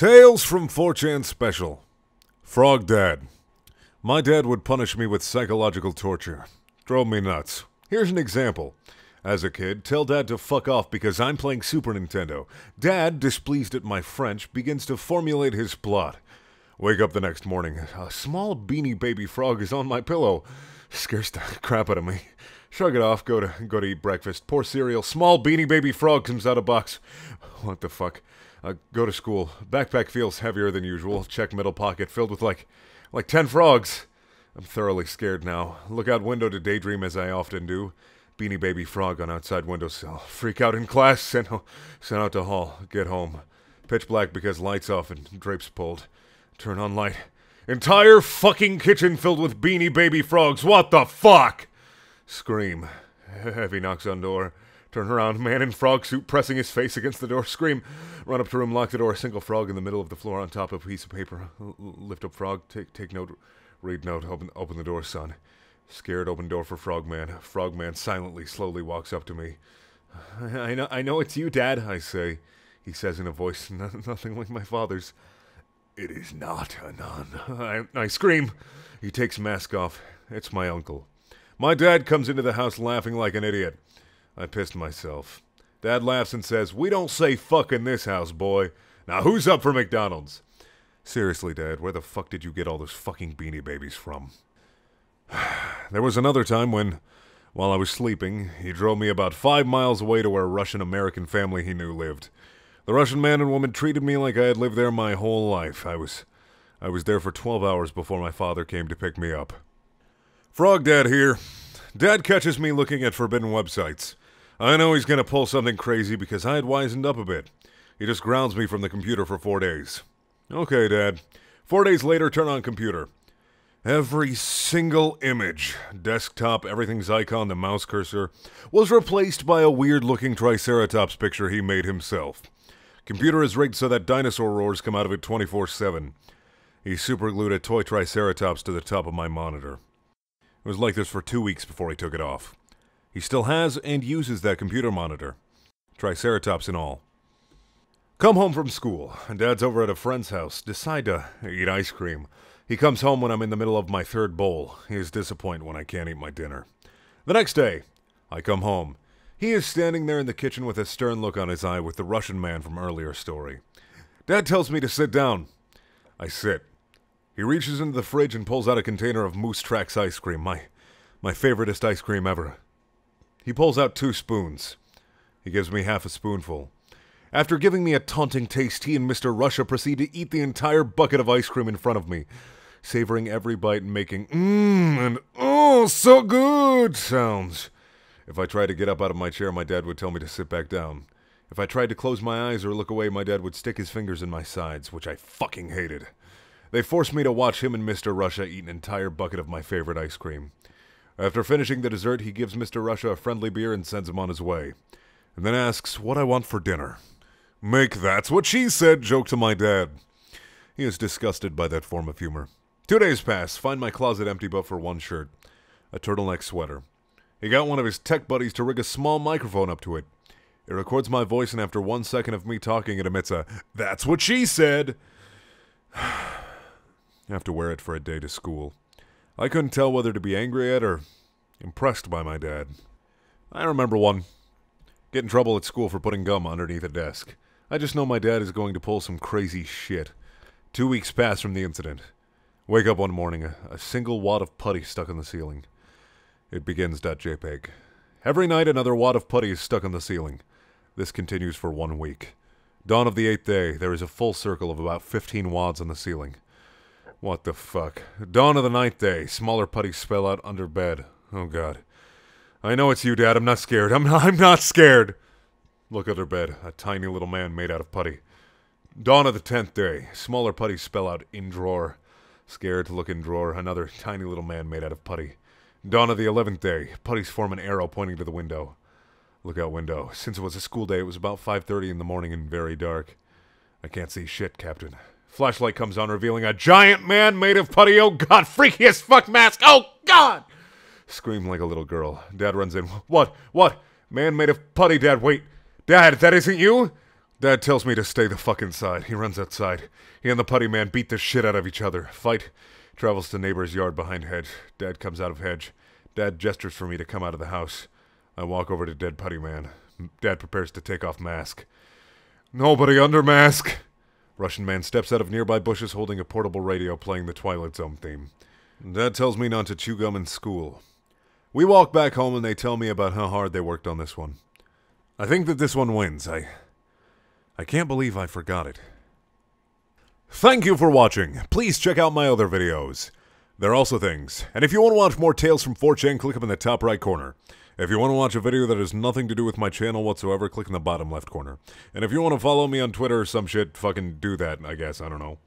Tales from 4chan Special. Frog Dad. My dad would punish me with psychological torture. Drove me nuts. Here's an example. As a kid, tell Dad to fuck off because I'm playing Super Nintendo. Dad, displeased at my French, begins to formulate his plot. Wake up the next morning. A small beanie baby frog is on my pillow. Scares the crap out of me. Shrug it off, go to eat breakfast. Pour cereal. Small beanie baby frog comes out of box. What the fuck? Go to school. Backpack feels heavier than usual. Check middle pocket filled with like 10 frogs. I'm thoroughly scared now. Look out window to daydream as I often do. Beanie baby frog on outside windowsill. Freak out in class. Sent out to hall. Get home. Pitch black because lights off and drapes pulled. Turn on light. Entire fucking kitchen filled with beanie baby frogs. What the fuck? Scream. Heavy knocks on door. Turn around. Man in frog suit pressing his face against the door. Scream. Run up to room. Lock the door. Single frog in the middle of the floor on top of a piece of paper. Lift up frog. Take note. Read note. Open the door, son. Scared. Open door for Frogman. Frogman silently, slowly walks up to me. I know it's you, Dad, I say. He says in a voice nothing like my father's. It is not, Anon. I scream. He takes mask off. It's my uncle. My dad comes into the house laughing like an idiot. I pissed myself. Dad laughs and says, "We don't say fuck in this house, boy. Now who's up for McDonald's?" Seriously, Dad, where the fuck did you get all those fucking beanie babies from? There was another time when, while I was sleeping, he drove me about 5 miles away to where a Russian-American family he knew lived. The Russian man and woman treated me like I had lived there my whole life. I was there for 12 hours before my father came to pick me up. Frog Dad here. Dad catches me looking at forbidden websites. I know he's gonna pull something crazy because I had wisened up a bit. He just grounds me from the computer for 4 days. Okay, Dad. 4 days later, turn on computer. Every single image, desktop, everything's icon, the mouse cursor, was replaced by a weird-looking Triceratops picture he made himself. Computer is rigged so that dinosaur roars come out of it 24/7. He superglued a toy Triceratops to the top of my monitor. It was like this for 2 weeks before he took it off. He still has and uses that computer monitor. Triceratops and all. Come home from school, and Dad's over at a friend's house. Decide to eat ice cream. He comes home when I'm in the middle of my 3rd bowl. He is disappointed when I can't eat my dinner. The next day, I come home. He is standing there in the kitchen with a stern look on his eye with the Russian man from earlier story. Dad tells me to sit down. I sit. He reaches into the fridge and pulls out a container of Moose Tracks ice cream, my favoriteest ice cream ever. He pulls out 2 spoons. He gives me half a spoonful. After giving me a taunting taste, he and Mr. Russia proceed to eat the entire bucket of ice cream in front of me, savoring every bite and making and oh, so good sounds. If I tried to get up out of my chair, my dad would tell me to sit back down. If I tried to close my eyes or look away, my dad would stick his fingers in my sides, which I fucking hated. They forced me to watch him and Mr. Russia eat an entire bucket of my favorite ice cream. After finishing the dessert, he gives Mr. Russia a friendly beer and sends him on his way, and then asks what I want for dinner. Make "that's what she said" joke to my dad. He is disgusted by that form of humor. 2 days pass, find my closet empty but for one shirt. A turtleneck sweater. He got one of his tech buddies to rig a small microphone up to it. It records my voice, and after 1 second of me talking, it emits a "that's what she said." I have to wear it for a day to school. I couldn't tell whether to be angry at or impressed by my dad. I remember one. Get in trouble at school for putting gum underneath a desk. I just know my dad is going to pull some crazy shit. 2 weeks pass from the incident. Wake up one morning, a single wad of putty stuck on the ceiling. It begins .jpg. Every night another wad of putty is stuck on the ceiling. This continues for 1 week. Dawn of the 8th day, there is a full circle of about 15 wads on the ceiling. What the fuck? Dawn of the 9th day, smaller putties spell out under bed. Oh god. I know it's you, Dad. I'm not scared. I'm not scared. Look under bed. A tiny little man made out of putty. Dawn of the 10th day. Smaller putties spell out in drawer. Scared to look in drawer. Another tiny little man made out of putty. Dawn of the 11th day. Putties form an arrow pointing to the window. Look out window. Since it was a school day, it was about 5:30 in the morning and very dark. I can't see shit, Captain. Flashlight comes on, revealing a giant man made of putty. Oh god, freaky as fuck mask. Oh god! Scream like a little girl. Dad runs in. What? Man made of putty, Dad. Wait. Dad, that isn't you? Dad tells me to stay the fuck inside. He runs outside. He and the putty man beat the shit out of each other. Fight. Travels to neighbor's yard behind hedge. Dad comes out of hedge. Dad gestures for me to come out of the house. I walk over to dead putty man. Dad prepares to take off mask. Nobody under mask. Russian man steps out of nearby bushes holding a portable radio playing the Twilight Zone theme. Dad tells me not to chew gum in school. We walk back home and they tell me about how hard they worked on this one. I think that this one wins. I can't believe I forgot it. Thank you for watching. Please check out my other videos. They're also things. And if you want to watch more Tales from 4chan, click up in the top right corner. If you want to watch a video that has nothing to do with my channel whatsoever, click in the bottom left corner. And if you want to follow me on Twitter or some shit, fucking do that, I guess. I don't know.